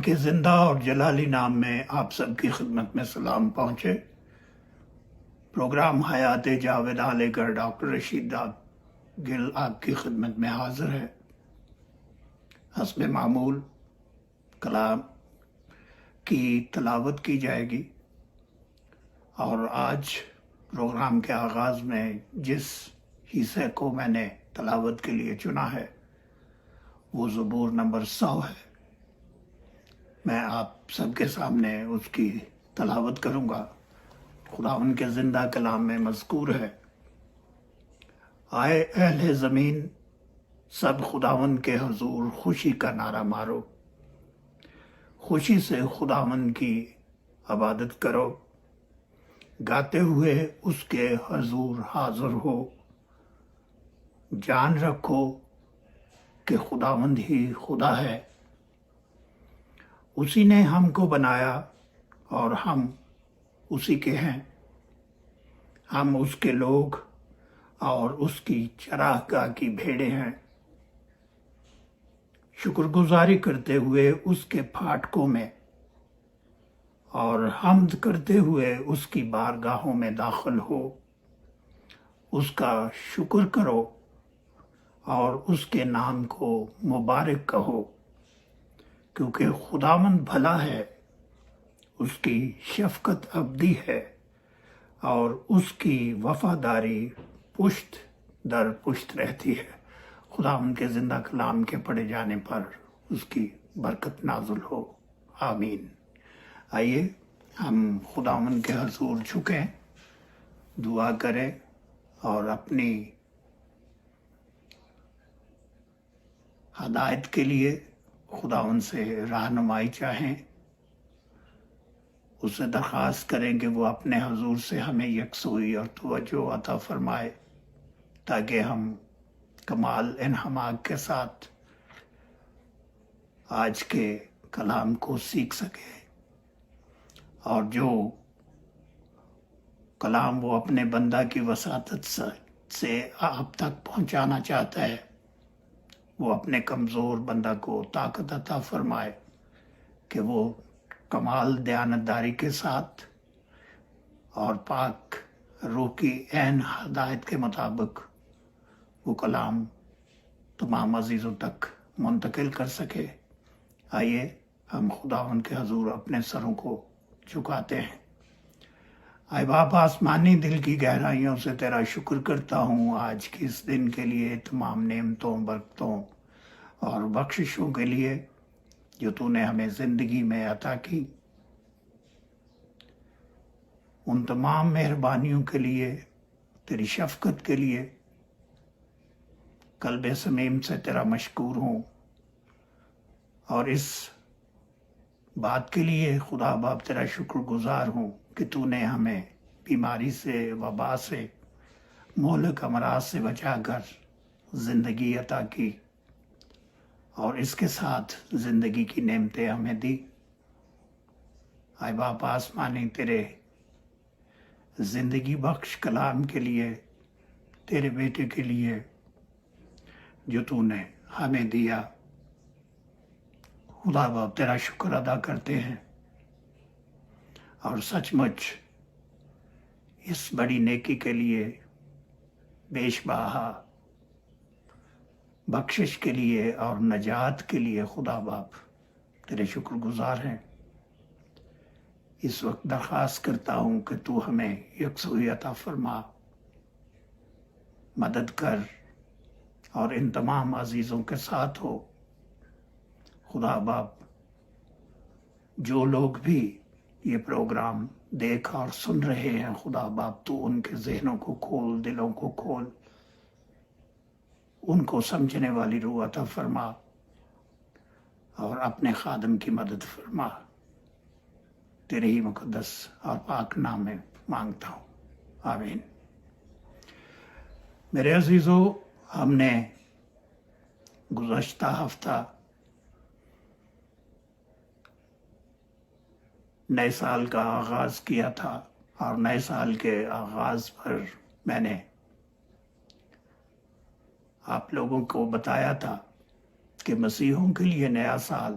کے زندہ اور جلالی نام میں آپ سب کی خدمت میں سلام پہنچے۔ پروگرام حیات جاویدہ لے کر ڈاکٹر رشید گل آپ کی خدمت میں حاضر ہے۔ حسب معمول کلام کی تلاوت کی جائے گی، اور آج پروگرام کے آغاز میں جس حصے کو میں نے تلاوت کے لیے چنا ہے وہ زبور نمبر 100 ہے۔ میں آپ سب کے سامنے اس کی تلاوت کروں گا۔ خداوند کے زندہ کلام میں مذکور ہے، آئے اہل زمین سب خداوند کے حضور خوشی کا نعرہ مارو، خوشی سے خداوند کی عبادت کرو، گاتے ہوئے اس کے حضور حاضر ہو، جان رکھو کہ خداوند ہی خدا ہے، اسی نے ہم کو بنایا اور ہم اسی کے ہیں، ہم اس کے لوگ اور اس کی چراہ گاہ کی بھیڑیں ہیں۔ شکر گزاری کرتے ہوئے اس کے پھاٹکوں میں اور حمد کرتے ہوئے اس کی بارگاہوں میں داخل ہو، اس کا شکر کرو اور اس کے نام کو مبارک کہو، کیونکہ خداوند بھلا ہے، اس کی شفقت ابدی ہے اور اس کی وفاداری پشت در پشت رہتی ہے۔ خداوند کے زندہ کلام کے پڑھے جانے پر اس کی برکت نازل ہو، آمین۔ آئیے ہم خداوند کے حضور جھکیں، دعا کریں اور اپنی ہدایت کے لیے خداوند سے رہنمائی چاہیں، اس سے درخواست کریں کہ وہ اپنے حضور سے ہمیں یکسوئی اور توجہ عطا فرمائے، تاکہ ہم کمال انہماک کے ساتھ آج کے کلام کو سیکھ سکیں، اور جو کلام وہ اپنے بندہ کی وساطت سے آپ تک پہنچانا چاہتا ہے، وہ اپنے کمزور بندہ کو طاقت عطا فرمائے کہ وہ کمال دیانتداری کے ساتھ اور پاک روح کی عین ہدایت کے مطابق وہ کلام تمام عزیزوں تک منتقل کر سکے۔ آئیے ہم خداوند کے حضور اپنے سروں کو جھکاتے ہیں۔ اے باپ آسمانی، دل کی گہرائیوں سے تیرا شکر کرتا ہوں آج کی اس دن کے لیے، تمام نعمتوں، برکتوں اور بخششوں کے لیے جو تو نے ہمیں زندگی میں عطا کی، ان تمام مہربانیوں کے لیے، تیری شفقت کے لیے قلب صمیم سے تیرا مشکور ہوں، اور اس بات کے لیے خدا باپ تیرا شکر گزار ہوں کہ تو نے ہمیں بیماری سے، وبا سے، مہلک امراض سے بچا کر زندگی عطا کی، اور اس کے ساتھ زندگی کی نعمتیں ہمیں دی۔ اے باپ آسمانی، تیرے زندگی بخش کلام کے لیے، تیرے بیٹے کے لیے جو تو نے ہمیں دیا، خدا باپ تیرا شکر ادا کرتے ہیں، اور سچ مچ اس بڑی نیکی کے لیے، بیش بہا بخشش کے لیے اور نجات کے لیے خدا باپ تیرے شکر گزار ہیں۔ اس وقت درخواست کرتا ہوں کہ تو ہمیں یکسوئی عطا فرما، مدد کر اور ان تمام عزیزوں کے ساتھ ہو۔ خدا باپ جو لوگ بھی یہ پروگرام دیکھ اور سن رہے ہیں، خدا باپ تو ان کے ذہنوں کو کھول، دلوں کو کھول، ان کو سمجھنے والی روح عطا فرما، اور اپنے خادم کی مدد فرما۔ تیرے ہی مقدس اور پاک نام میں مانگتا ہوں، آمین۔ میرے عزیزو، ہم نے گزشتہ ہفتہ نئے سال کا آغاز کیا تھا، اور نئے سال کے آغاز پر میں نے آپ لوگوں کو بتایا تھا کہ مسیحوں کے لیے نیا سال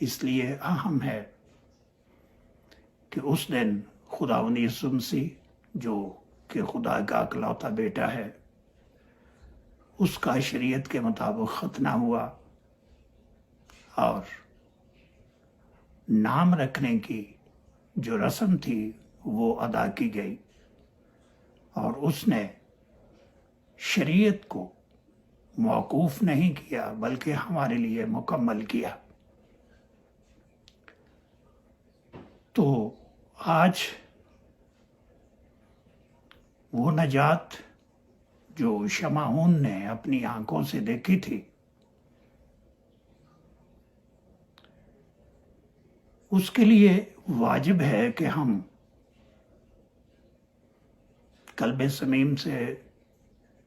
اس لیے اہم ہے کہ اس دن خداوند یسوع مسیح جو کہ خدا کا اکلوتا بیٹا ہے، اس کا شریعت کے مطابق ختنہ ہوا اور نام رکھنے کی جو رسم تھی وہ ادا کی گئی، اور اس نے شریعت کو موقوف نہیں کیا بلکہ ہمارے لیے مکمل کیا۔ تو آج وہ نجات جو شمعون نے اپنی آنکھوں سے دیکھی تھی، اس کے لیے واجب ہے کہ ہم قلب صمیم سے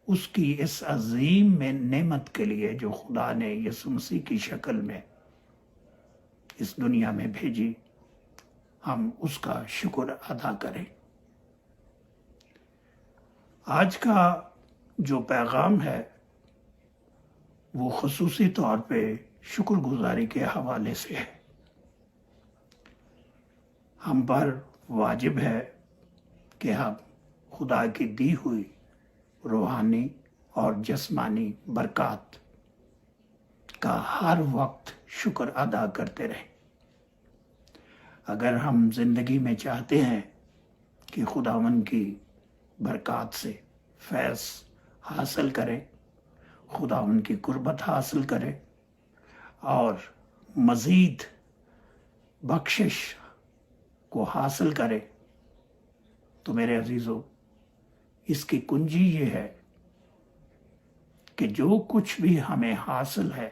اس کی اس عظیم میں نعمت کے لیے جو خدا نے یسوع مسیح کی شکل میں اس دنیا میں بھیجی، ہم اس کا شکر ادا کریں۔ آج کا جو پیغام ہے وہ خصوصی طور پہ شکر گزاری کے حوالے سے ہے۔ ہم پر واجب ہے کہ ہم خدا کی دی ہوئی روحانی اور جسمانی برکات کا ہر وقت شکر ادا کرتے رہیں۔ اگر ہم زندگی میں چاہتے ہیں کہ خداوند کی برکات سے فیض حاصل کریں، خداوند کی قربت حاصل کریں اور مزید بخشش کو حاصل کریں، تو میرے عزیزو، اس کی کنجی یہ ہے کہ جو کچھ بھی ہمیں حاصل ہے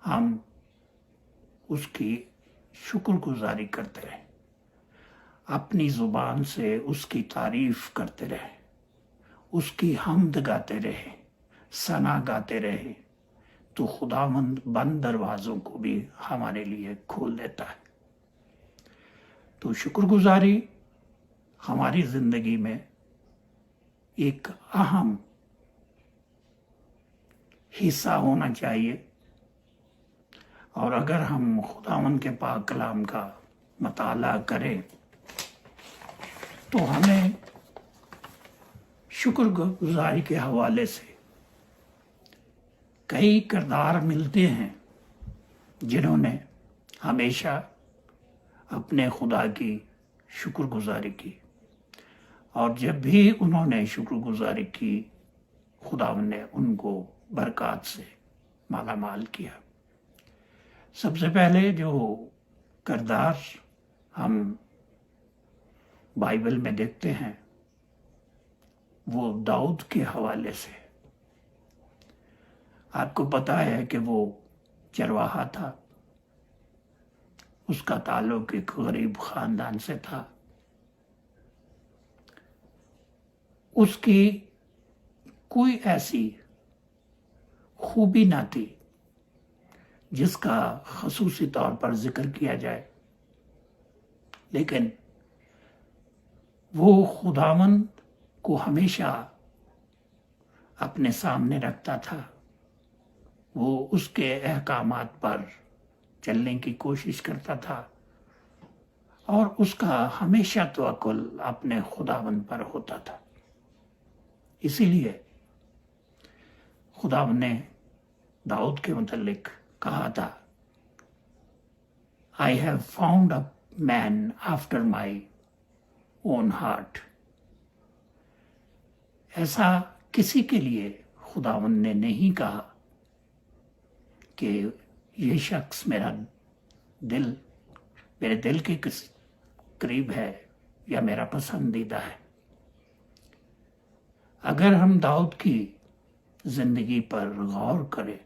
ہم اس کی شکر گزاری کرتے رہیں، اپنی زبان سے اس کی تعریف کرتے رہیں، اس کی حمد گاتے رہیں، ثنا گاتے رہیں، تو خداوند بند دروازوں کو بھی ہمارے لیے کھول دیتا ہے۔ تو شکر گزاری ہماری زندگی میں ایک اہم حصہ ہونا چاہیے، اور اگر ہم خداوند کے پاک کلام کا مطالعہ کریں تو ہمیں شکر گزاری کے حوالے سے کئی کردار ملتے ہیں جنہوں نے ہمیشہ اپنے خدا کی شکر گزاری کی، اور جب بھی انہوں نے شکر گزاری کی خداوند نے ان کو برکات سے مالا مال کیا۔ سب سے پہلے جو کردار ہم بائبل میں دیکھتے ہیں وہ داؤد کے حوالے سے۔ آپ کو پتا ہے کہ وہ چرواہا تھا، اس کا تعلق ایک غریب خاندان سے تھا، اس کی کوئی ایسی خوبی نہ تھی جس کا خصوصی طور پر ذکر کیا جائے، لیکن وہ خداوند کو ہمیشہ اپنے سامنے رکھتا تھا، وہ اس کے احکامات پر چلنے کی کوشش کرتا تھا، اور اس کا ہمیشہ توکل اپنے خداوند پر ہوتا تھا۔ اسی لیے خداوند نے داؤد کے متعلق کہا تھا، I have found a man after my own heart۔ ایسا کسی کے لیے خداوند نے نہیں کہا کہ یہ شخص میرے دل کے قریب ہے یا میرا پسندیدہ ہے۔ اگر ہم داؤد کی زندگی پر غور کریں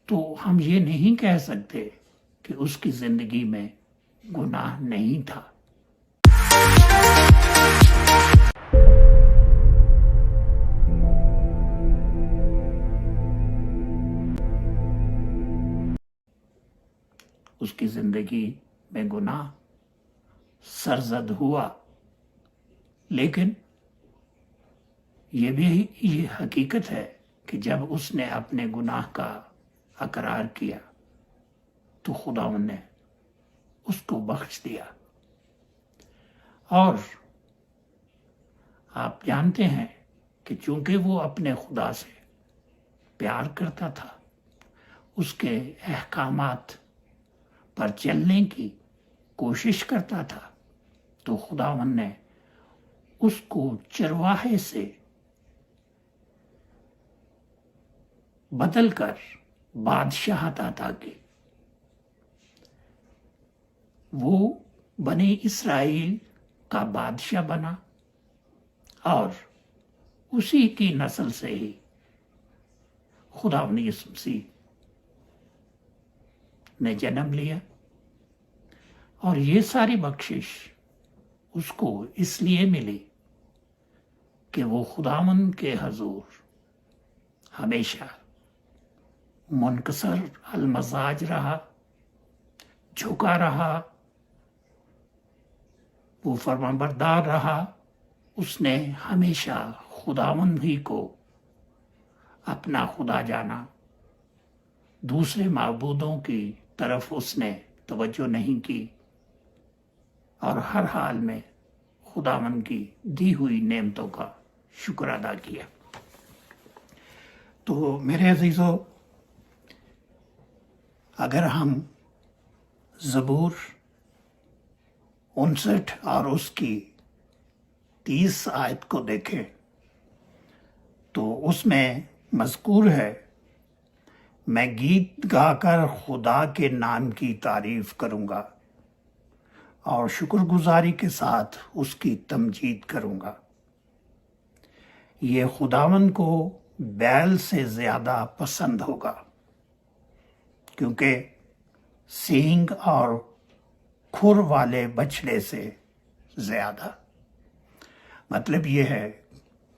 تو ہم یہ نہیں کہہ سکتے کہ اس کی زندگی میں گناہ نہیں تھا۔ اس کی زندگی میں گناہ سرزد ہوا، لیکن یہ بھی یہ حقیقت ہے کہ جب اس نے اپنے گناہ کا اقرار کیا تو خداوند نے اس کو بخش دیا. اور آپ جانتے ہیں کہ چونکہ وہ اپنے خدا سے پیار کرتا تھا، اس کے احکامات پر چلنے کی کوشش کرتا تھا، تو خداوند نے اس کو چرواہے سے بدل کر بادشاہت عطا کی. وہ بنی اسرائیل کا بادشاہ بنا اور اسی کی نسل سے ہی خداوند یسوع مسیح نے جنم لیا. اور یہ ساری بخشش اس کو اس لیے ملی کہ وہ خداوند کے حضور ہمیشہ منکسر المزاج رہا، جھکا رہا، وہ فرمانبردار رہا. اس نے ہمیشہ خداوند ہی کو اپنا خدا جانا. دوسرے معبودوں کی طرف اس نے توجہ نہیں کی اور ہر حال میں خداوند کی دی ہوئی نعمتوں کا شکر ادا کیا. تو میرے عزیزو، اگر ہم زبور 59 اور اس کی 30 آیت کو دیکھیں تو اس میں مذکور ہے، میں گیت گا کر خدا کے نام کی تعریف کروں گا اور شکر گزاری کے ساتھ اس کی تمجید کروں گا. یہ خداوند کو بیل سے زیادہ پسند ہوگا، کیونکہ سینگ اور کھر والے بچڑے سے زیادہ. مطلب یہ ہے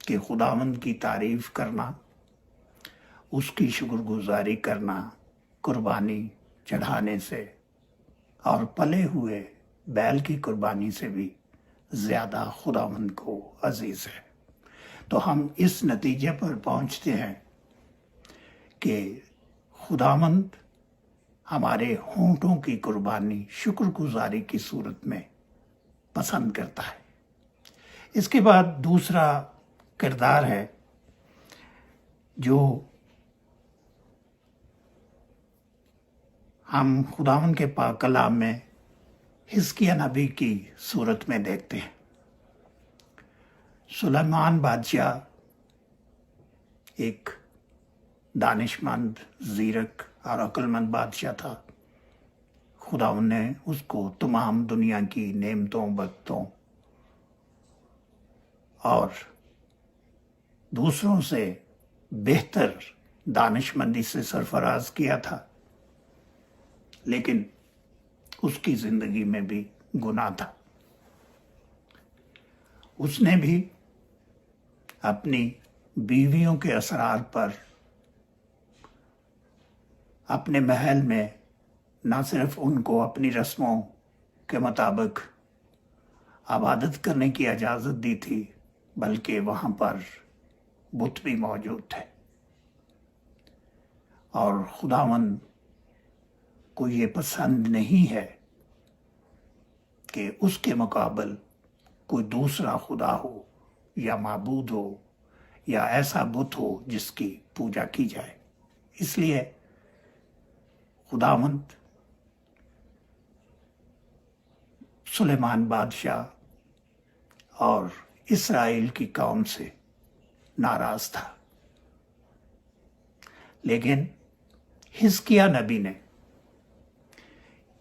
کہ خداوند کی تعریف کرنا، اس کی شکر گزاری کرنا قربانی چڑھانے سے اور پلے ہوئے بیل کی قربانی سے بھی زیادہ خداوند کو عزیز ہے. تو ہم اس نتیجے پر پہنچتے ہیں کہ خداوند ہمارے ہونٹوں کی قربانی شکر گزاری کی صورت میں پسند کرتا ہے. اس کے بعد دوسرا کردار ہے جو ہم خداوند کے پاک کلام میں حزقیہ نبی کی صورت میں دیکھتے ہیں. سلیمان بادشاہ ایک دانش مند، زیرک اور عقل مند بادشاہ تھا. خداوند نے اس کو تمام دنیا کی نعمتوں، برکتوں اور دوسروں سے بہتر دانش مندی سے سرفراز کیا تھا، لیکن اس کی زندگی میں بھی گناہ تھا. اس نے بھی اپنی بیویوں کے اسرار پر اپنے محل میں نہ صرف ان کو اپنی رسموں کے مطابق عبادت کرنے کی اجازت دی تھی، بلکہ وہاں پر بت بھی موجود تھے. اور خداوند کو یہ پسند نہیں ہے کہ اس کے مقابل کوئی دوسرا خدا ہو یا معبود ہو یا ایسا بت ہو جس کی پوجا کی جائے. اس لیے خداوند سلیمان بادشاہ اور اسرائیل کی قوم سے ناراض تھا. لیکن حزقیہ نبی نے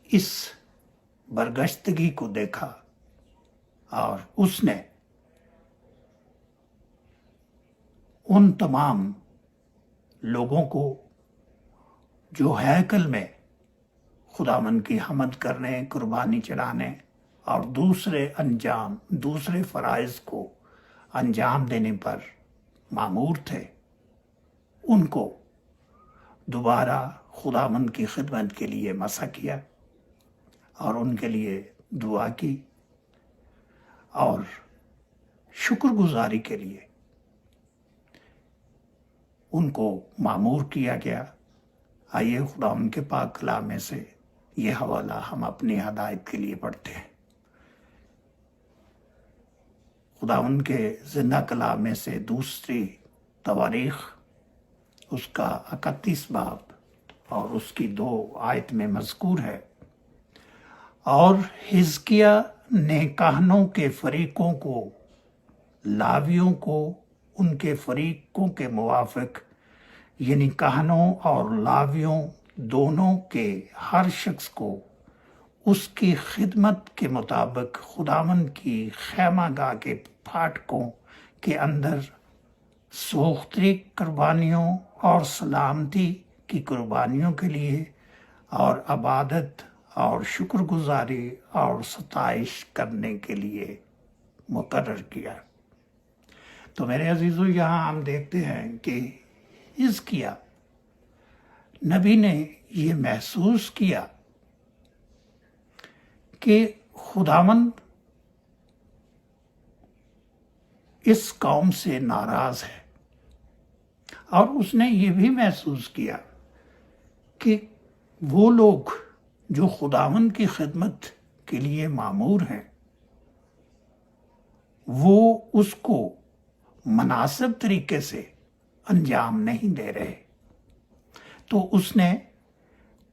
اس برگشتگی کو دیکھا اور اس نے ان تمام لوگوں کو جو ہیکل میں خداوند کی حمد کرنے، قربانی چڑھانے اور دوسرے فرائض کو انجام دینے پر مامور تھے، ان کو دوبارہ خداوند کی خدمت کے لیے مسا کیا اور ان کے لیے دعا کی اور شکر گزاری کے لیے ان کو مامور کیا گیا آئیے خدا ان کے پاک کلام میں سے یہ حوالہ ہم اپنی ہدایت کے لیے پڑھتے ہیں۔ خدا ان کے زندہ کلام میں سے دوسری تواریخ اس کا 31 باب اور اس کی 2 آیت میں مذکور ہے، اور حزقیہ نے کاہنوں کے فریقوں کو، لاویوں کو ان کے فریقوں کے موافق، یعنی کاہنوں اور لاویوں دونوں کے ہر شخص کو اس کی خدمت کے مطابق خداوند کی خیمہ گاہ کے پھاٹکوں کے اندر سوختری قربانیوں اور سلامتی کی قربانیوں کے لیے اور عبادت اور شکر گزاری اور ستائش کرنے کے لیے مقرر کیا۔ تو میرے عزیزو، یہاں ہم دیکھتے ہیں کہ حزقیہ نبی نے یہ محسوس کیا کہ خداوند اس قوم سے ناراض ہے، اور اس نے یہ بھی محسوس کیا کہ وہ لوگ جو خداوند کی خدمت کے لیے مامور ہیں وہ اس کو مناسب طریقے سے انجام نہیں دے رہے۔ تو اس نے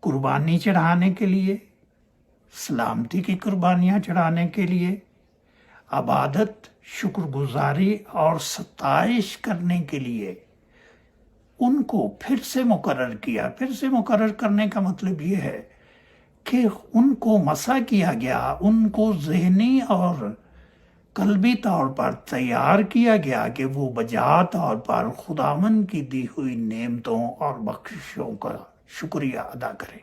قربانی چڑھانے کے لیے، سلامتی کی قربانیاں چڑھانے کے لیے، عبادت، شکر گزاری اور ستائش کرنے کے لیے ان کو پھر سے مقرر کیا۔ پھر سے مقرر کرنے کا مطلب یہ ہے کہ ان کو مسح کیا گیا، ان کو ذہنی اور قلبی طور پر تیار کیا گیا کہ وہ بجا طور پر خداوند کی دی ہوئی نعمتوں اور بخششوں کا شکریہ ادا کریں۔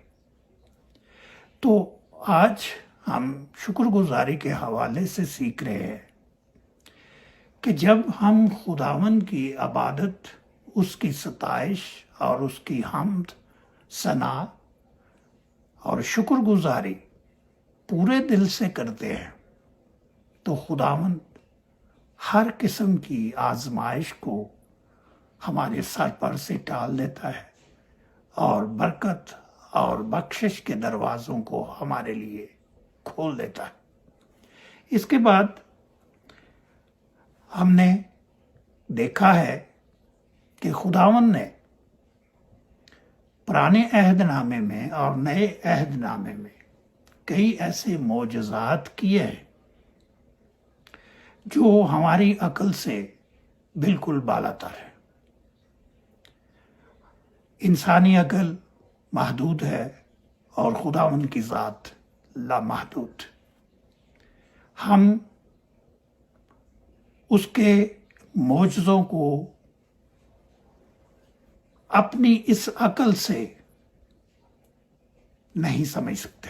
تو آج ہم شکر گزاری کے حوالے سے سیکھ رہے ہیں کہ جب ہم خداوند کی عبادت، اس کی ستائش اور اس کی حمد، ثنا اور شکر گزاری پورے دل سے کرتے ہیں تو خداوند ہر قسم کی آزمائش کو ہمارے سر پر سے ٹال دیتا ہے اور برکت اور بخشش کے دروازوں کو ہمارے لیے کھول دیتا ہے۔ اس کے بعد ہم نے دیکھا ہے کہ خداوند نے پرانے عہد نامے میں اور نئے عہد نامے میں کئی ایسے معجزات کیے ہیں جو ہماری عقل سے بالکل بالاتر ہے۔ انسانی عقل محدود ہے اور خداوند کی ذات لامحدود۔ ہم اس کے معجزوں کو اپنی اس عقل سے نہیں سمجھ سکتے۔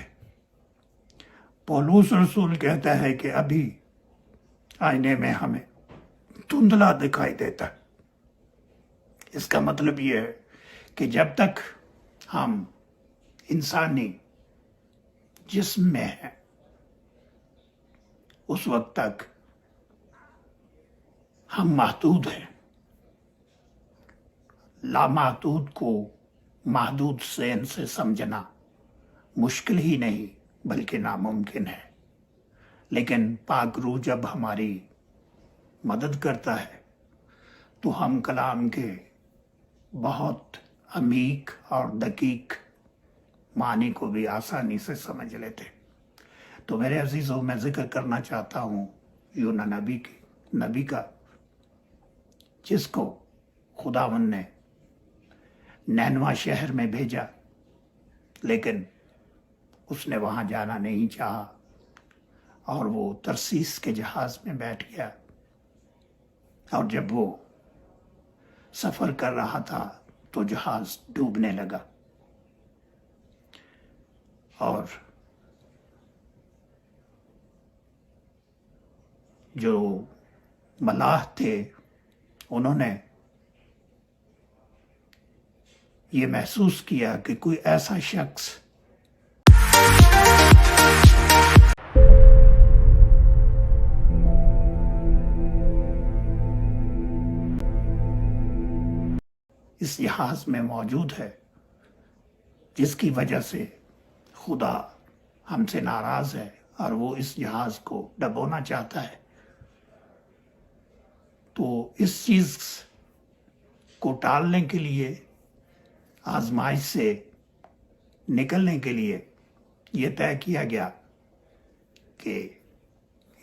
پولس رسول کہتا ہے کہ ابھی آئینے میں ہمیں دھندلا دکھائی دیتا ہے۔ اس کا مطلب یہ ہے کہ جب تک ہم انسانی جسم میں ہیں اس وقت تک ہم محدود ہیں۔ لامحدود کو محدود ذہن سے سمجھنا مشکل ہی نہیں بلکہ ناممکن ہے، لیکن پاک روح جب ہماری مدد کرتا ہے تو ہم کلام کے بہت عمیق اور دقیق معنی کو بھی آسانی سے سمجھ لیتے۔ تو میرے عزیزوں، میں ذکر کرنا چاہتا ہوں یونا نبی کا، جس کو خداوند نے نینوا شہر میں بھیجا، لیکن اس نے وہاں جانا نہیں چاہا اور وہ ترسیس کے جہاز میں بیٹھ گیا، اور جب وہ سفر کر رہا تھا تو جہاز ڈوبنے لگا، اور جو ملاح تھے انہوں نے یہ محسوس کیا کہ کوئی ایسا شخص اس جہاز میں موجود ہے جس کی وجہ سے خدا ہم سے ناراض ہے اور وہ اس جہاز کو ڈبونا چاہتا ہے. تو اس چیز کو ٹالنے کے لیے، آزمائش سے نکلنے کے لیے یہ طے کیا گیا کہ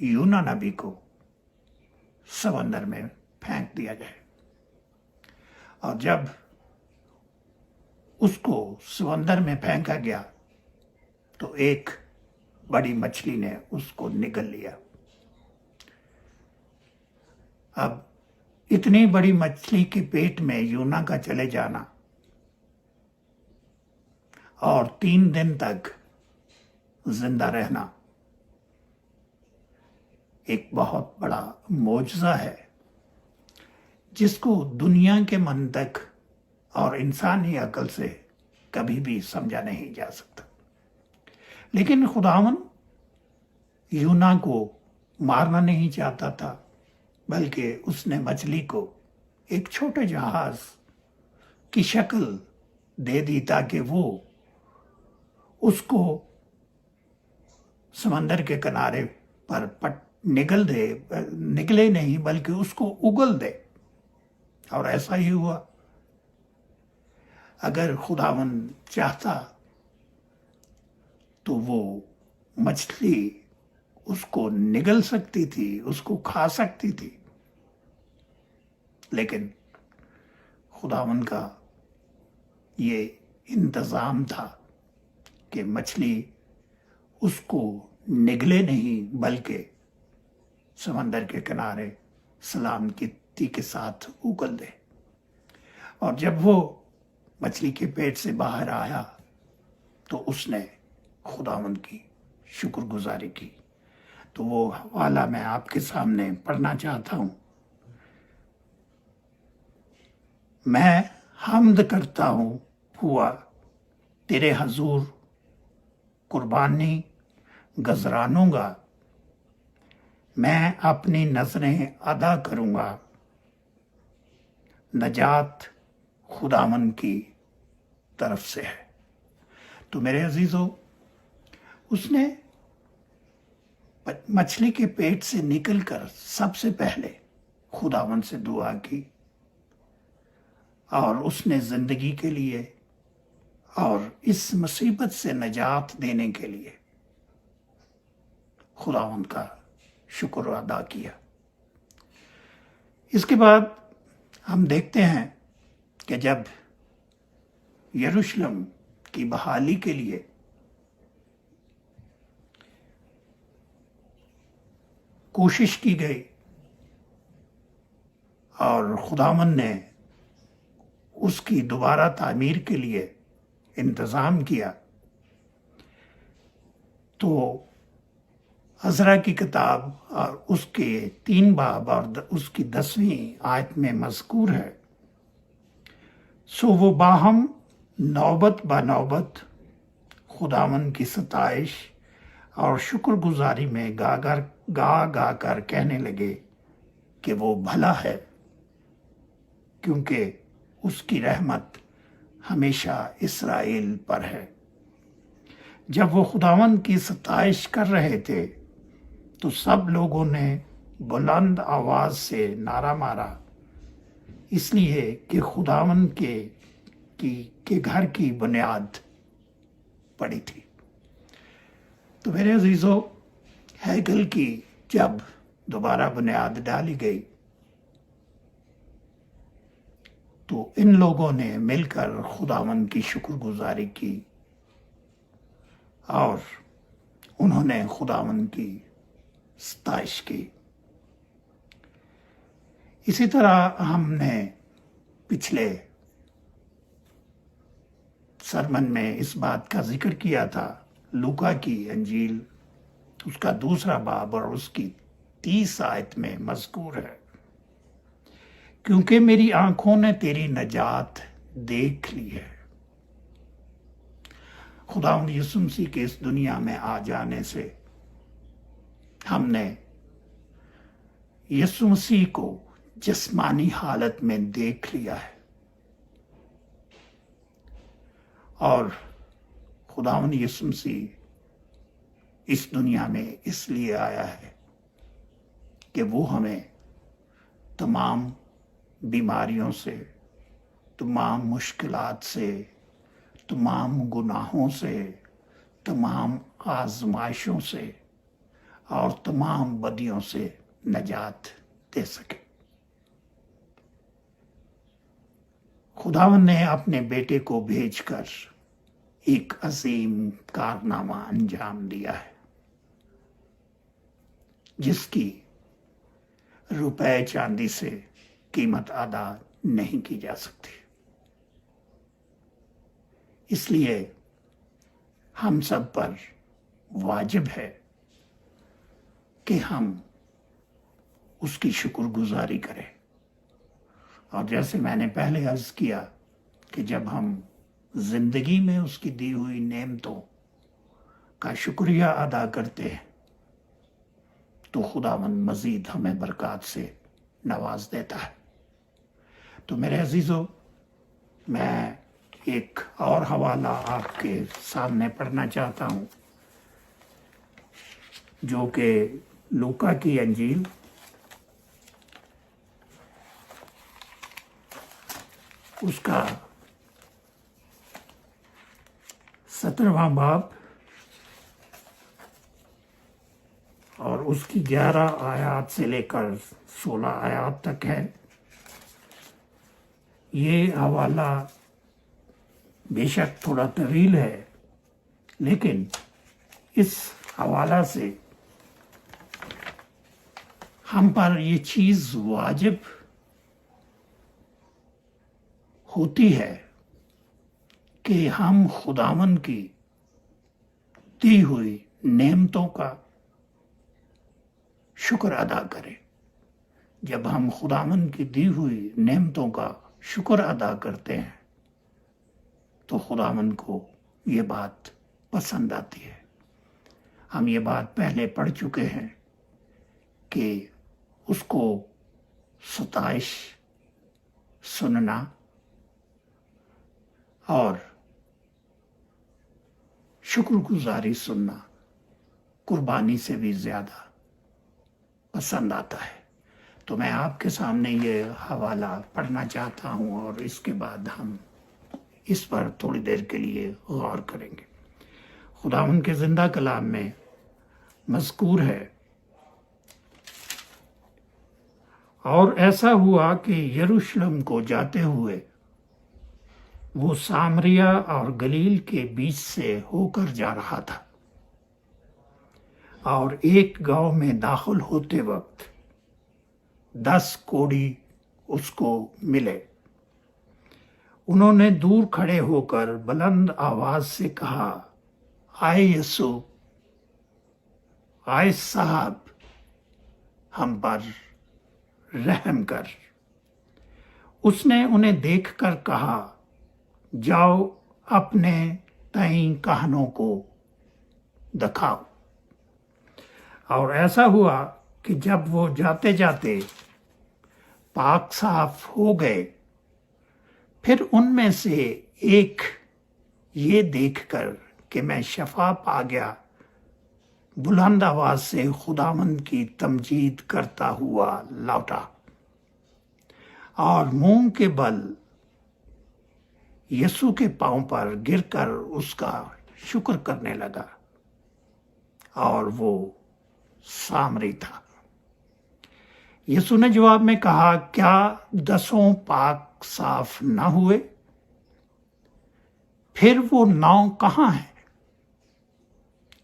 یونا نبی کو سمندر میں پھینک دیا جائے. اور جب اس کو سمندر میں پھینکا گیا تو ایک بڑی مچھلی نے اس کو نگل لیا. اب اتنی بڑی مچھلی کے پیٹ میں یونا کا چلے جانا اور 3 دن تک زندہ رہنا ایک بہت بڑا معجزہ ہے، جس کو دنیا کے منطق اور انسانی عقل سے کبھی بھی سمجھا نہیں جا سکتا. لیکن خداوند یونا کو مارنا نہیں چاہتا تھا، بلکہ اس نے مچھلی کو ایک چھوٹے جہاز کی شکل دے دی تاکہ وہ اس کو سمندر کے کنارے پر نکلے نہیں بلکہ اس کو اگل دے. اور ایسا ہی ہوا. اگر خداوند چاہتا تو وہ مچھلی اس کو نگل سکتی تھی، اس کو کھا سکتی تھی. لیکن خداوند کا یہ انتظام تھا کہ مچھلی اس کو نگلے نہیں بلکہ سمندر کے کنارے سلامتی کے ساتھ اگل دے. اور جب وہ مچھلی کے پیٹ سے باہر آیا تو اس نے خداوند کی شکر گزاری کی. تو وہ حوالہ میں آپ کے سامنے پڑھنا چاہتا ہوں. میں حمد کرتا ہوں ہوا تیرے حضور قربانی گزرانوں گا. میں اپنی نظریں ادا کروں گا. نجات خداوند کی طرف سے ہے. تو میرے عزیزو، اس نے مچھلی کے پیٹ سے نکل کر سب سے پہلے خداوند سے دعا کی، اور اس نے زندگی کے لیے اور اس مصیبت سے نجات دینے کے لیے خداوند کا شکر ادا کیا. اس کے بعد ہم دیکھتے ہیں کہ جب یروشلم کی بحالی کے لیے کوشش کی گئی اور خداوند نے اس کی دوبارہ تعمیر کے لیے انتظام کیا، تو عزرا کی کتاب اور اس کے 3 باب اور اس کی 10ویں آیت میں مذکور ہے. سو وہ باہم نوبت بنوبت خداوند کی ستائش اور شکر گزاری میں گا کر کہنے لگے کہ وہ بھلا ہے، کیونکہ اس کی رحمت ہمیشہ اسرائیل پر ہے. جب وہ خداوند کی ستائش کر رہے تھے تو سب لوگوں نے بلند آواز سے نعرہ مارا، اس لیے کہ خداوند کے گھر کی بنیاد پڑی تھی. تو میرے عزیزو، ہیکل کی جب دوبارہ بنیاد ڈالی گئی تو ان لوگوں نے مل کر خداوند کی شکر گزاری کی اور انہوں نے خداوند کی ستائش کی. اسی طرح ہم نے پچھلے سرمن میں اس بات کا ذکر کیا تھا. لوکا کی انجیل اس کا 2 باب اور اس کی 30 آیت میں مذکور ہے، کیونکہ میری آنکھوں نے تیری نجات دیکھ لی ہے. خداوند یسوع مسیح کے اس دنیا میں آ جانے سے ہم نے یسوع مسیح کو جسمانی حالت میں دیکھ لیا ہے، اور خداوند یسوع مسیح اس دنیا میں اس لیے آیا ہے کہ وہ ہمیں تمام بیماریوں سے، تمام مشکلات سے، تمام گناہوں سے، تمام آزمائشوں سے اور تمام بدیوں سے نجات دے سکے۔ خداوند نے اپنے بیٹے کو بھیج کر ایک عظیم کارنامہ انجام دیا ہے جس کی روپے چاندی سے قیمت ادا نہیں کی جا سکتی۔ اس لیے ہم سب پر واجب ہے کہ ہم اس کی شکر گزاری کریں، اور جیسے میں نے پہلے عرض کیا کہ جب ہم زندگی میں اس کی دی ہوئی نعمتوں کا شکریہ ادا کرتے ہیں تو خداوند مزید ہمیں برکات سے نواز دیتا ہے۔ تو میرے عزیزو، میں ایک اور حوالہ آپ کے سامنے پڑھنا چاہتا ہوں جو کہ لوکا کی انجیل اس کا 17واں باب اور اس کی 11 آیات سے لے کر 16 آیات تک ہے۔ یہ حوالہ بے شک تھوڑا طویل ہے، لیکن اس حوالہ سے ہم پر یہ چیز واجب ہوتی ہے کہ ہم خداوند کی دی ہوئی نعمتوں کا شکر ادا کریں۔ جب ہم خداوند کی دی ہوئی نعمتوں کا شکر ادا کرتے ہیں تو خداوند کو یہ بات پسند آتی ہے۔ ہم یہ بات پہلے پڑھ چکے ہیں کہ اس کو ستائش سننا اور شکر گزاری سننا قربانی سے بھی زیادہ پسند آتا ہے۔ تو میں آپ کے سامنے یہ حوالہ پڑھنا چاہتا ہوں اور اس کے بعد ہم اس پر تھوڑی دیر کے لیے غور کریں گے۔ خداوند کے زندہ کلام میں مذکور ہے، اور ایسا ہوا کہ یروشلم کو جاتے ہوئے وہ سامریا اور گلیل کے بیچ سے ہو کر جا رہا تھا، اور ایک گاؤں میں داخل ہوتے وقت 10 کوڑی اس کو ملے۔ انہوں نے دور کھڑے ہو کر بلند آواز سے کہا، آئے یسوع، آئے صاحب، ہم پر رحم کر۔ اس نے انہیں دیکھ کر کہا، جاؤ اپنے تئیں کہنوں کو دکھاؤ۔ اور ایسا ہوا کہ جب وہ جاتے جاتے پاک صاف ہو گئے، پھر ان میں سے ایک یہ دیکھ کر کہ میں شفا پا گیا، بلند آواز سے خداوند کی تمجید کرتا ہوا لوٹا اور منہ کے بل یسوع کے پاؤں پر گر کر اس کا شکر کرنے لگا، اور وہ سامری تھا۔ یسوع نے جواب میں کہا، کیا 10 پاک صاف نہ ہوئے؟ پھر وہ 9 کہاں ہیں؟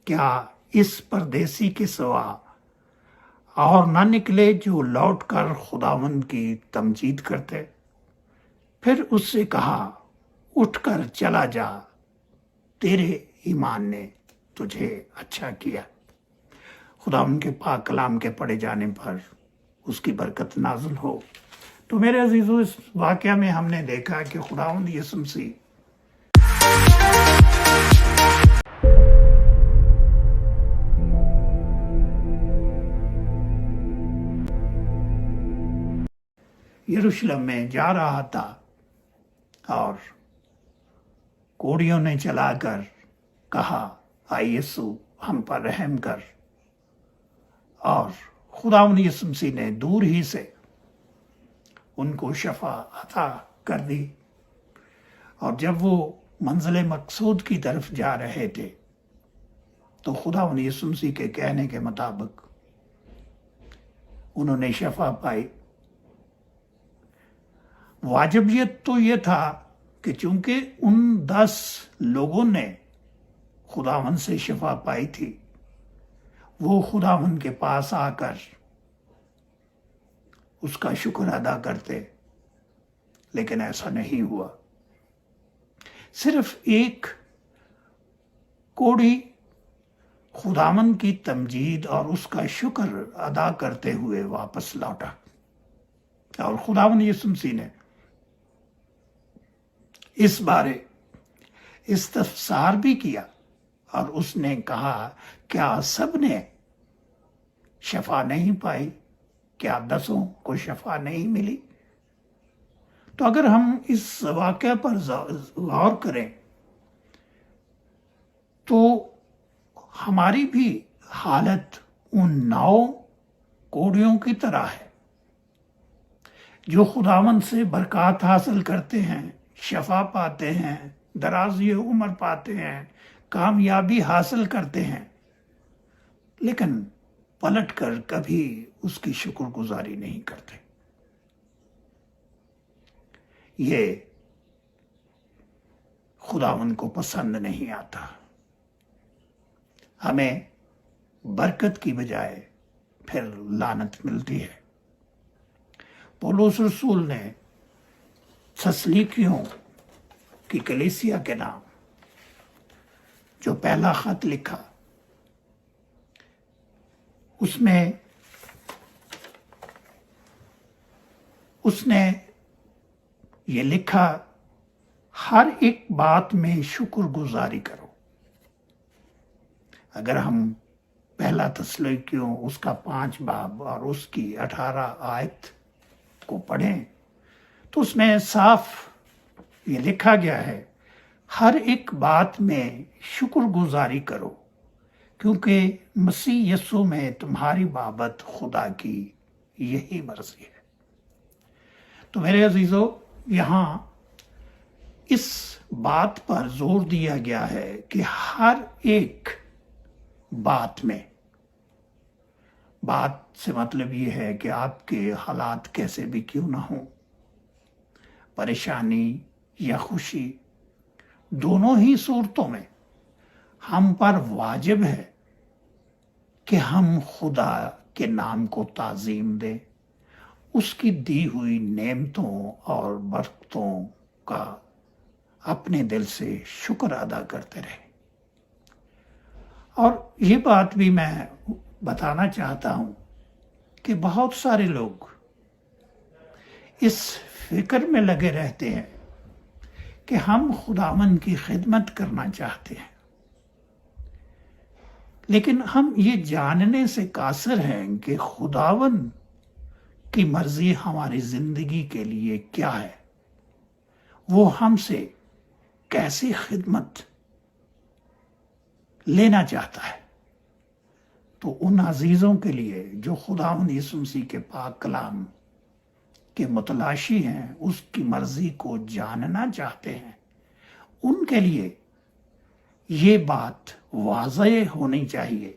کیا اس پردیسی کے سوا اور نہ نکلے جو لوٹ کر خداوند کی تمجید کرتے؟ پھر اس سے کہا، اٹھ کر چلا جا، تیرے ایمان نے تجھے اچھا کیا۔ خداوند کے پاک کلام کے پڑھے جانے پر اس کی برکت نازل ہو۔ تو میرے عزیزو، اس واقعہ میں ہم نے دیکھا کہ خداوند یسوع مسیح یروشلم میں جا رہا تھا، اور کوڑیوں نے چلا کر کہا اے یسوع ہم پر رحم کر، اور خداوند یسوع مسیح نے دور ہی سے ان کو شفا عطا کر دی۔ اور جب وہ منزل مقصود کی طرف جا رہے تھے تو خداوند یسوع مسیح کے کہنے کے مطابق انہوں نے شفا پائی۔ واجبیت تو یہ تھا کہ چونکہ ان 10 لوگوں نے خداوند سے شفا پائی تھی، وہ خداوند کے پاس آ کر اس کا شکر ادا کرتے، لیکن ایسا نہیں ہوا۔ صرف ایک کوڑی خداوند کی تمجید اور اس کا شکر ادا کرتے ہوئے واپس لوٹا، اور خداوند یسوع مسیح نے اس بارے استفسار بھی کیا، اور اس نے کہا کیا سب نے شفا نہیں پائی؟ کیا 10 کو شفا نہیں ملی؟ تو اگر ہم اس واقعہ پر غور کریں تو ہماری بھی حالت ان 9 کوڑیوں کی طرح ہے جو خداوند سے برکات حاصل کرتے ہیں، شفا پاتے ہیں، درازی عمر پاتے ہیں، کامیابی حاصل کرتے ہیں، لیکن پلٹ کر کبھی اس کی شکر گزاری نہیں کرتے۔ یہ خداوند کو پسند نہیں آتا۔ ہمیں برکت کی بجائے پھر لعنت ملتی ہے۔ پولس رسول نے تسلیکیوں کی کلیسیا کے نام جو پہلا خط لکھا، اس میں اس نے یہ لکھا، ہر ایک بات میں شکر گزاری کرو۔ اگر ہم پہلا تسلیکیوں اس کا 5 باب اور اس کی 18 آیت کو پڑھیں تو اس میں صاف یہ لکھا گیا ہے، ہر ایک بات میں شکر گزاری کرو، کیونکہ مسیح یسوع میں تمہاری بابت خدا کی یہی مرضی ہے۔ تو میرے عزیزو، یہاں اس بات پر زور دیا گیا ہے کہ ہر ایک بات میں، بات سے مطلب یہ ہے کہ آپ کے حالات کیسے بھی کیوں نہ ہوں، پریشانی یا خوشی، دونوں ہی صورتوں میں ہم پر واجب ہے کہ ہم خدا کے نام کو تعظیم دیں، اس کی دی ہوئی نعمتوں اور برکتوں کا اپنے دل سے شکر ادا کرتے رہیں۔ اور یہ بات بھی میں بتانا چاہتا ہوں کہ بہت سارے لوگ اس فکر میں لگے رہتے ہیں کہ ہم خداوند کی خدمت کرنا چاہتے ہیں، لیکن ہم یہ جاننے سے قاصر ہیں کہ خداوند کی مرضی ہماری زندگی کے لیے کیا ہے، وہ ہم سے کیسی خدمت لینا چاہتا ہے۔ تو ان عزیزوں کے لیے جو خداوند یسوع مسیح کے پاک کلام کے متلاشی ہیں، اس کی مرضی کو جاننا چاہتے ہیں، ان کے لیے یہ بات واضح ہونی چاہیے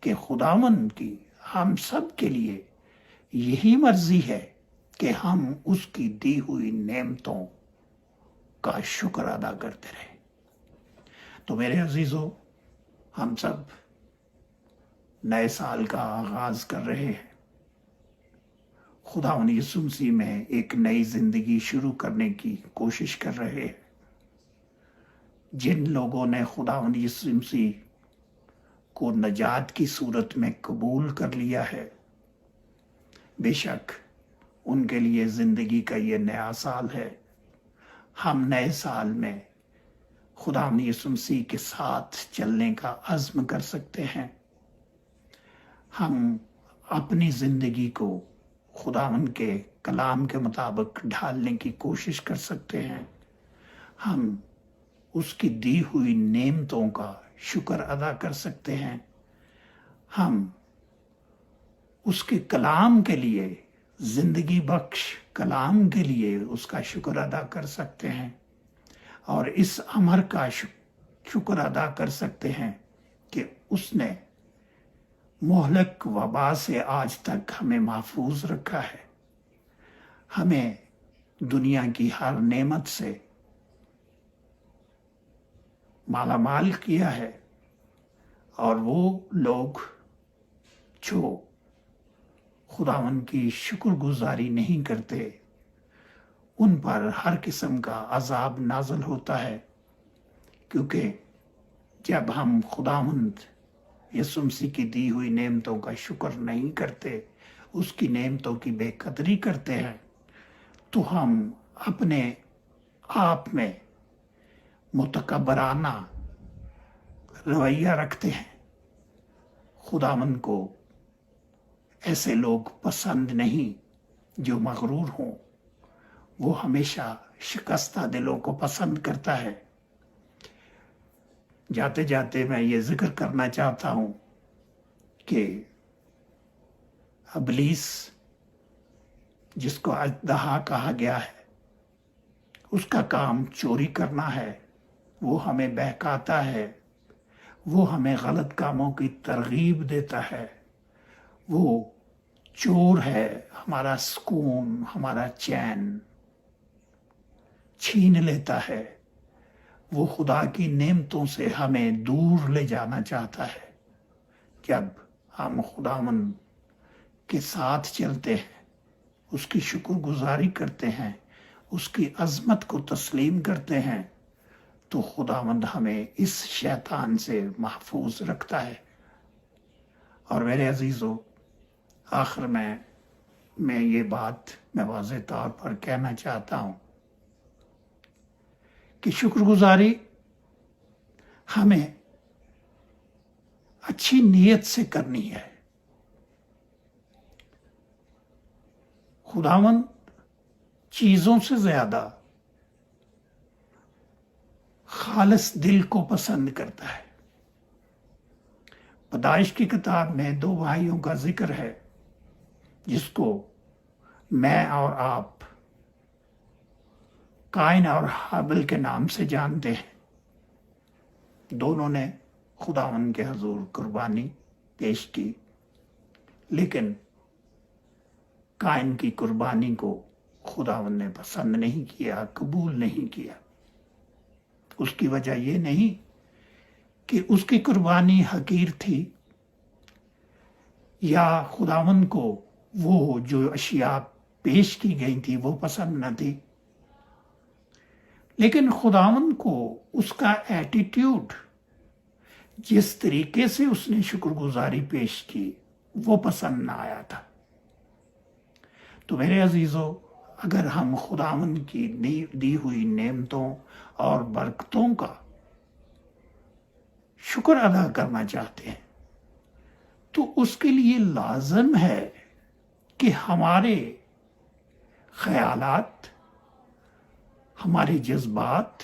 کہ خداوند کی ہم سب کے لیے یہی مرضی ہے کہ ہم اس کی دی ہوئی نعمتوں کا شکر ادا کرتے رہیں۔ تو میرے عزیزو، ہم سب نئے سال کا آغاز کر رہے ہیں، خداوند یسوع مسیح میں ایک نئی زندگی شروع کرنے کی کوشش کر رہے ہیں۔ جن لوگوں نے خداوند یسوع مسیح کو نجات کی صورت میں قبول کر لیا ہے، بے شک ان کے لیے زندگی کا یہ نیا سال ہے۔ ہم نئے سال میں خداوند یسوع مسیح کے ساتھ چلنے کا عزم کر سکتے ہیں۔ ہم اپنی زندگی کو خداوند کے کلام کے مطابق ڈھالنے کی کوشش کر سکتے ہیں۔ ہم اس کی دی ہوئی نعمتوں کا شکر ادا کر سکتے ہیں، ہم اس کے کلام کے لیے، زندگی بخش کلام کے لیے اس کا شکر ادا کر سکتے ہیں، اور اس امر کا شکر ادا کر سکتے ہیں کہ اس نے مہلک وبا سے آج تک ہمیں محفوظ رکھا ہے، ہمیں دنیا کی ہر نعمت سے مالا مال کیا ہے، اور وہ لوگ جو خداوند کی شکر گزاری نہیں کرتے ان پر ہر قسم کا عذاب نازل ہوتا ہے، کیونکہ جب ہم خداوند یسوع مسیح کی دی ہوئی نعمتوں کا شکر نہیں کرتے، اس کی نعمتوں کی بے قدری کرتے ہیں، تو ہم اپنے آپ میں متکبرانہ رویہ رکھتے ہیں۔ خداوند کو ایسے لوگ پسند نہیں جو مغرور ہوں، وہ ہمیشہ شکستہ دلوں کو پسند کرتا ہے۔ جاتے جاتے میں یہ ذکر کرنا چاہتا ہوں کہ ابلیس، جس کو اژدہا کہا گیا ہے، اس کا کام چوری کرنا ہے، وہ ہمیں بہکاتا ہے، وہ ہمیں غلط کاموں کی ترغیب دیتا ہے، وہ چور ہے، ہمارا سکون، ہمارا چین چھین لیتا ہے، وہ خدا کی نعمتوں سے ہمیں دور لے جانا چاہتا ہے۔ جب ہم خداوند کے ساتھ چلتے ہیں، اس کی شکر گزاری کرتے ہیں، اس کی عظمت کو تسلیم کرتے ہیں، تو خداوند ہمیں اس شیطان سے محفوظ رکھتا ہے۔ اور میرے عزیزو، آخر میں یہ بات میں واضح طور پر کہنا چاہتا ہوں کہ شکر گزاری ہمیں اچھی نیت سے کرنی ہے۔ خداوند چیزوں سے زیادہ خالص دل کو پسند کرتا ہے۔ پیدائش کی کتاب میں 2 بھائیوں کا ذکر ہے جس کو میں اور آپ قائن اور حابل کے نام سے جانتے ہیں۔ دونوں نے خداوند کے حضور قربانی پیش کی، لیکن قائن کی قربانی کو خداوند نے پسند نہیں کیا، قبول نہیں کیا۔ اس کی وجہ یہ نہیں کہ اس کی قربانی حقیر تھی یا خداوند کو وہ جو اشیاء پیش کی گئی تھی وہ پسند نہ تھی، لیکن خداوند کو اس کا ایٹیٹیوڈ، جس طریقے سے اس نے شکر گزاری پیش کی، وہ پسند نہ آیا تھا۔ تو میرے عزیزو، اگر ہم خداوند کی دی ہوئی نعمتوں اور برکتوں کا شکر ادا کرنا چاہتے ہیں، تو اس کے لیے لازم ہے کہ ہمارے خیالات، ہمارے جذبات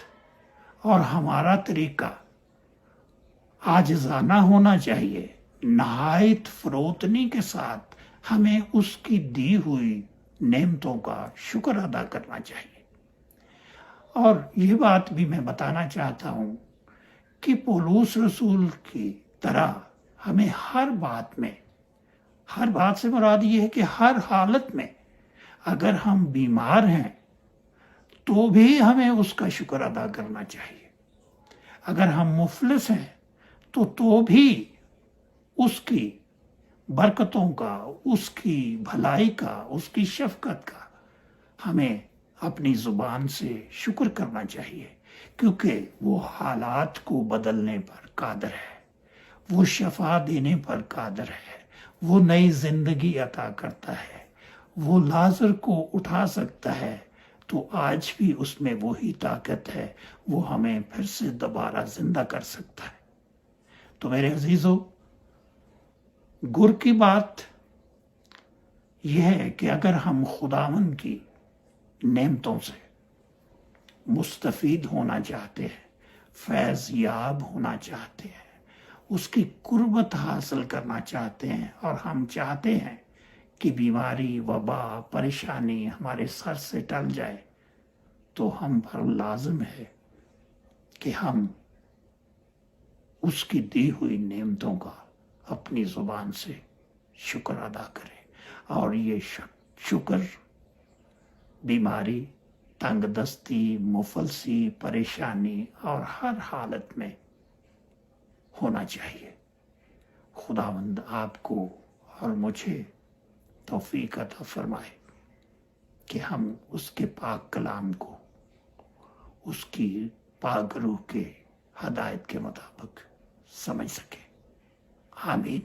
اور ہمارا طریقہ عاجزانہ ہونا چاہیے۔ نہایت فروتنی کے ساتھ ہمیں اس کی دی ہوئی نعمتوں کا شکر ادا کرنا چاہیے۔ اور یہ بات بھی میں بتانا چاہتا ہوں کہ پولس رسول کی طرح ہمیں ہر بات سے مراد یہ ہے کہ ہر حالت میں اگر ہم بیمار ہیں تو بھی ہمیں اس کا شکر ادا کرنا چاہیے۔ اگر ہم مفلس ہیں تو بھی اس کی برکتوں کا، اس کی بھلائی کا، اس کی شفقت کا ہمیں اپنی زبان سے شکر کرنا چاہیے، کیونکہ وہ حالات کو بدلنے پر قادر ہے، وہ شفا دینے پر قادر ہے، وہ نئی زندگی عطا کرتا ہے، وہ لازر کو اٹھا سکتا ہے، تو آج بھی اس میں وہی طاقت ہے، وہ ہمیں پھر سے دوبارہ زندہ کر سکتا ہے۔ تو میرے عزیزو، گر کی بات یہ ہے کہ اگر ہم خداوند کی نعمتوں سے مستفید ہونا چاہتے ہیں، فیض یاب ہونا چاہتے ہیں، اس کی قربت حاصل کرنا چاہتے ہیں، اور ہم چاہتے ہیں کہ بیماری، وبا، پریشانی ہمارے سر سے ٹل جائے، تو ہم پر لازم ہے کہ ہم اس کی دی ہوئی نعمتوں کا اپنی زبان سے شکر ادا کریں، اور یہ شکر بیماری، تنگ دستی، مفلسی، پریشانی اور ہر حالت میں ہونا چاہیے۔ خداوند آپ کو اور مجھے توفیق عطا فرمائے کہ ہم اس کے پاک کلام کو اس کی پاک روح کے ہدایت کے مطابق سمجھ سکیں۔ آمین۔